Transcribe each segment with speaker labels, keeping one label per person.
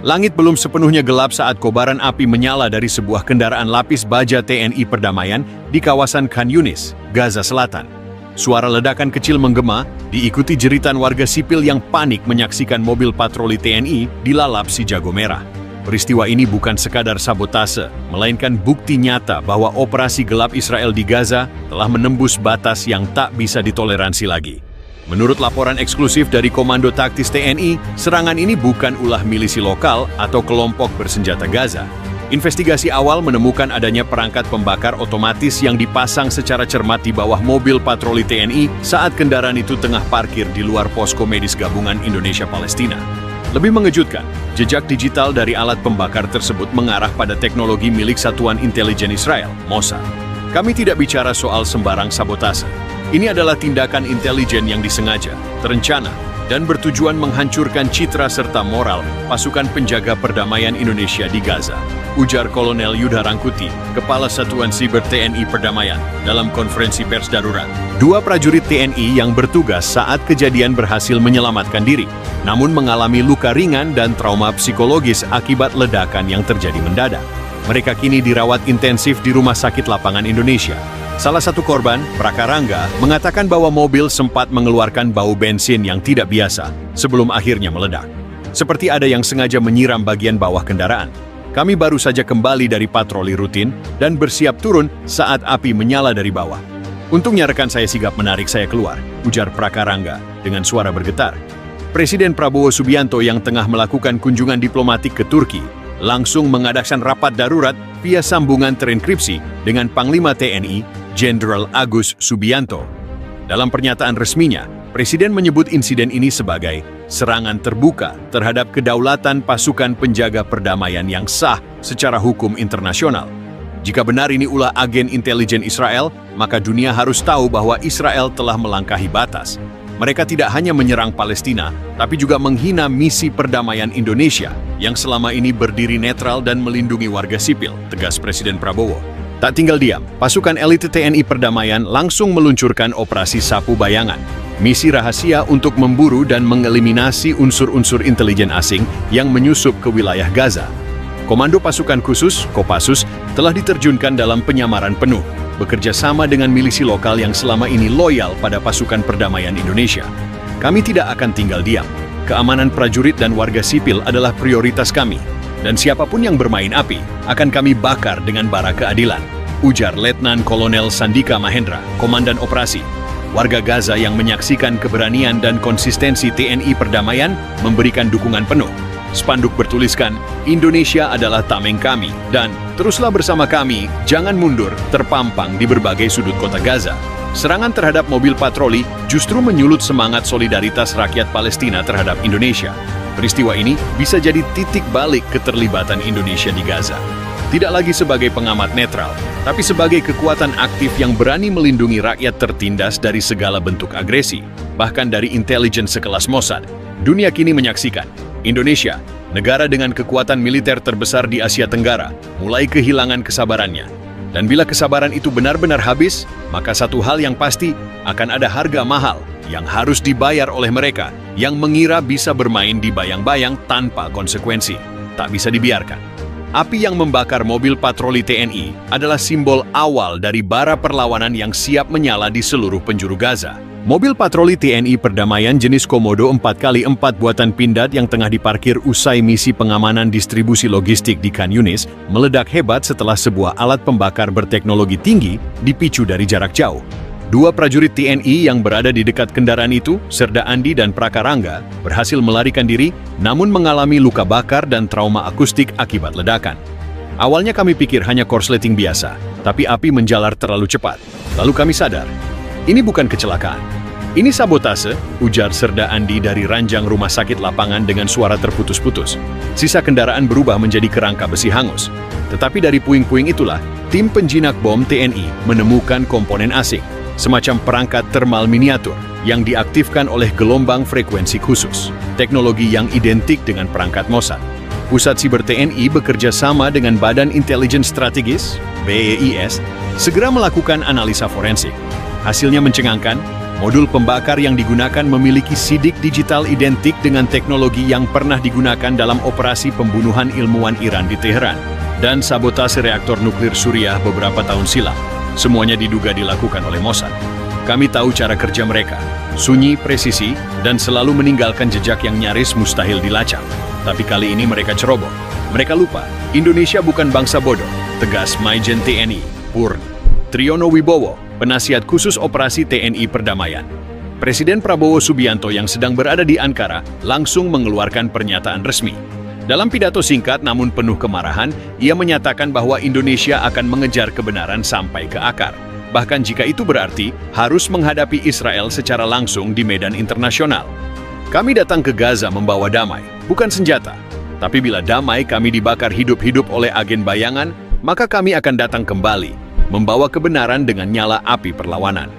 Speaker 1: Langit belum sepenuhnya gelap saat kobaran api menyala dari sebuah kendaraan lapis baja TNI Perdamaian di kawasan Khan Yunis, Gaza Selatan. Suara ledakan kecil menggema, diikuti jeritan warga sipil yang panik menyaksikan mobil patroli TNI dilalap si jago merah. Peristiwa ini bukan sekadar sabotase, melainkan bukti nyata bahwa operasi gelap Israel di Gaza telah menembus batas yang tak bisa ditoleransi lagi. Menurut laporan eksklusif dari Komando Taktis TNI, serangan ini bukan ulah milisi lokal atau kelompok bersenjata Gaza. Investigasi awal menemukan adanya perangkat pembakar otomatis yang dipasang secara cermat di bawah mobil patroli TNI saat kendaraan itu tengah parkir di luar posko medis gabungan Indonesia-Palestina. Lebih mengejutkan, jejak digital dari alat pembakar tersebut mengarah pada teknologi milik Satuan Intelijen Israel, Mossad. Kami tidak bicara soal sembarang sabotase. Ini adalah tindakan intelijen yang disengaja, terencana, dan bertujuan menghancurkan citra serta moral pasukan penjaga perdamaian Indonesia di Gaza, ujar Kolonel Yudha Rangkuti, Kepala Satuan Siber TNI Perdamaian, dalam konferensi pers darurat. Dua prajurit TNI yang bertugas saat kejadian berhasil menyelamatkan diri, namun mengalami luka ringan dan trauma psikologis akibat ledakan yang terjadi mendadak. Mereka kini dirawat intensif di Rumah Sakit Lapangan Indonesia. Salah satu korban, Prakarangga, mengatakan bahwa mobil sempat mengeluarkan bau bensin yang tidak biasa sebelum akhirnya meledak. Seperti ada yang sengaja menyiram bagian bawah kendaraan. Kami baru saja kembali dari patroli rutin dan bersiap turun saat api menyala dari bawah. Untungnya rekan saya sigap menarik saya keluar, ujar Prakarangga dengan suara bergetar. Presiden Prabowo Subianto yang tengah melakukan kunjungan diplomatik ke Turki langsung mengadakan rapat darurat via sambungan terenkripsi dengan Panglima TNI, Jenderal Agus Subianto. Dalam pernyataan resminya, Presiden menyebut insiden ini sebagai serangan terbuka terhadap kedaulatan pasukan penjaga perdamaian yang sah secara hukum internasional. Jika benar ini ulah agen intelijen Israel, maka dunia harus tahu bahwa Israel telah melangkahi batas. Mereka tidak hanya menyerang Palestina, tapi juga menghina misi perdamaian Indonesia yang selama ini berdiri netral dan melindungi warga sipil, tegas Presiden Prabowo. Tak tinggal diam, pasukan elit TNI Perdamaian langsung meluncurkan Operasi Sapu Bayangan, misi rahasia untuk memburu dan mengeliminasi unsur-unsur intelijen asing yang menyusup ke wilayah Gaza. Komando Pasukan Khusus, Kopassus, telah diterjunkan dalam penyamaran penuh, bekerja sama dengan milisi lokal yang selama ini loyal pada pasukan perdamaian Indonesia. Kami tidak akan tinggal diam. Keamanan prajurit dan warga sipil adalah prioritas kami. Dan siapapun yang bermain api, akan kami bakar dengan bara keadilan, ujar Letnan Kolonel Sandika Mahendra, Komandan Operasi. Warga Gaza yang menyaksikan keberanian dan konsistensi TNI Perdamaian memberikan dukungan penuh. Spanduk bertuliskan, Indonesia adalah tameng kami, dan teruslah bersama kami, jangan mundur, terpampang di berbagai sudut kota Gaza. Serangan terhadap mobil patroli justru menyulut semangat solidaritas rakyat Palestina terhadap Indonesia. Peristiwa ini bisa jadi titik balik keterlibatan Indonesia di Gaza. Tidak lagi sebagai pengamat netral, tapi sebagai kekuatan aktif yang berani melindungi rakyat tertindas dari segala bentuk agresi, bahkan dari intelijen sekelas Mossad. Dunia kini menyaksikan Indonesia, negara dengan kekuatan militer terbesar di Asia Tenggara, mulai kehilangan kesabarannya. Dan bila kesabaran itu benar-benar habis, maka satu hal yang pasti, akan ada harga mahal yang harus dibayar oleh mereka yang mengira bisa bermain di bayang-bayang tanpa konsekuensi. Tak bisa dibiarkan. Api yang membakar mobil patroli TNI adalah simbol awal dari bara perlawanan yang siap menyala di seluruh penjuru Gaza. Mobil patroli TNI Perdamaian jenis Komodo 4x4 buatan Pindad yang tengah diparkir usai misi pengamanan distribusi logistik di Khan Yunis meledak hebat setelah sebuah alat pembakar berteknologi tinggi dipicu dari jarak jauh. Dua prajurit TNI yang berada di dekat kendaraan itu, Serda Andi dan Prakarangga, berhasil melarikan diri namun mengalami luka bakar dan trauma akustik akibat ledakan. Awalnya kami pikir hanya korsleting biasa, tapi api menjalar terlalu cepat. Lalu kami sadar, ini bukan kecelakaan. Ini sabotase, ujar Serda Andi dari ranjang rumah sakit lapangan dengan suara terputus-putus. Sisa kendaraan berubah menjadi kerangka besi hangus. Tetapi dari puing-puing itulah, tim penjinak bom TNI menemukan komponen asing, semacam perangkat termal miniatur yang diaktifkan oleh gelombang frekuensi khusus, teknologi yang identik dengan perangkat Mossad. Pusat Siber TNI bekerja sama dengan Badan Intelijen Strategis, BEIS, segera melakukan analisa forensik. Hasilnya mencengangkan, Modul pembakar yang digunakan memiliki sidik digital identik dengan teknologi yang pernah digunakan dalam operasi pembunuhan ilmuwan Iran di Teheran dan sabotase reaktor nuklir Suriah beberapa tahun silam. Semuanya diduga dilakukan oleh Mossad. Kami tahu cara kerja mereka, sunyi, presisi, dan selalu meninggalkan jejak yang nyaris mustahil dilacak. Tapi kali ini mereka ceroboh. Mereka lupa, Indonesia bukan bangsa bodoh, tegas Maijen TNI, Purn Triyono Wibowo, penasihat khusus operasi TNI Perdamaian. Presiden Prabowo Subianto yang sedang berada di Ankara langsung mengeluarkan pernyataan resmi. Dalam pidato singkat namun penuh kemarahan, ia menyatakan bahwa Indonesia akan mengejar kebenaran sampai ke akar. Bahkan jika itu berarti harus menghadapi Israel secara langsung di medan internasional. Kami datang ke Gaza membawa damai, bukan senjata. Tapi bila damai kami dibakar hidup-hidup oleh agen bayangan, maka kami akan datang kembali, membawa kebenaran dengan nyala api perlawanan.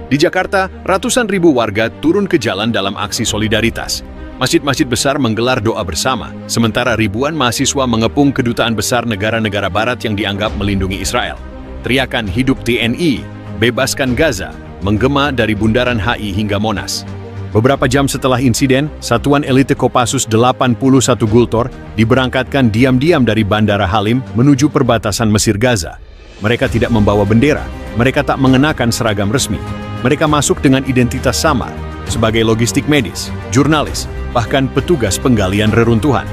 Speaker 1: Di Jakarta, ratusan ribu warga turun ke jalan dalam aksi solidaritas. Masjid-masjid besar menggelar doa bersama, sementara ribuan mahasiswa mengepung kedutaan besar negara-negara barat yang dianggap melindungi Israel. Teriakan hidup TNI, bebaskan Gaza, menggema dari Bundaran HI hingga Monas. Beberapa jam setelah insiden, Satuan Elite Kopassus 81 Gultor diberangkatkan diam-diam dari Bandara Halim menuju perbatasan Mesir-Gaza. Mereka tidak membawa bendera, mereka tak mengenakan seragam resmi. Mereka masuk dengan identitas samar, sebagai logistik medis, jurnalis, bahkan petugas penggalian reruntuhan.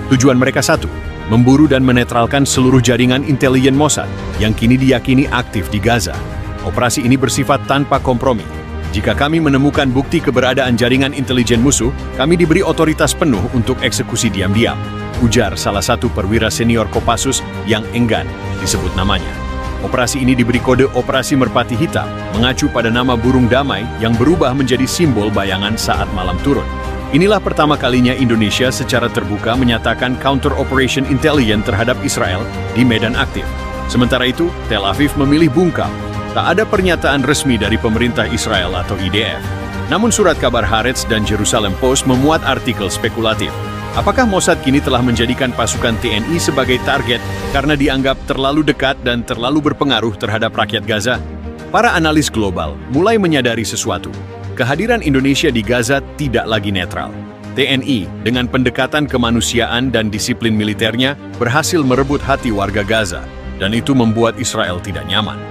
Speaker 1: Tujuan mereka satu, memburu dan menetralkan seluruh jaringan intelijen Mossad yang kini diyakini aktif di Gaza. Operasi ini bersifat tanpa kompromi. Jika kami menemukan bukti keberadaan jaringan intelijen musuh, kami diberi otoritas penuh untuk eksekusi diam-diam, ujar salah satu perwira senior Kopassus yang enggan disebut namanya. Operasi ini diberi kode Operasi Merpati Hitam, mengacu pada nama burung damai yang berubah menjadi simbol bayangan saat malam turun. Inilah pertama kalinya Indonesia secara terbuka menyatakan counter operation intelijen terhadap Israel di medan aktif. Sementara itu, Tel Aviv memilih bungkam. Tak ada pernyataan resmi dari pemerintah Israel atau IDF. Namun surat kabar Haaretz dan Jerusalem Post memuat artikel spekulatif. Apakah Mossad kini telah menjadikan pasukan TNI sebagai target karena dianggap terlalu dekat dan terlalu berpengaruh terhadap rakyat Gaza? Para analis global mulai menyadari sesuatu. Kehadiran Indonesia di Gaza tidak lagi netral. TNI dengan pendekatan kemanusiaan dan disiplin militernya berhasil merebut hati warga Gaza, dan itu membuat Israel tidak nyaman.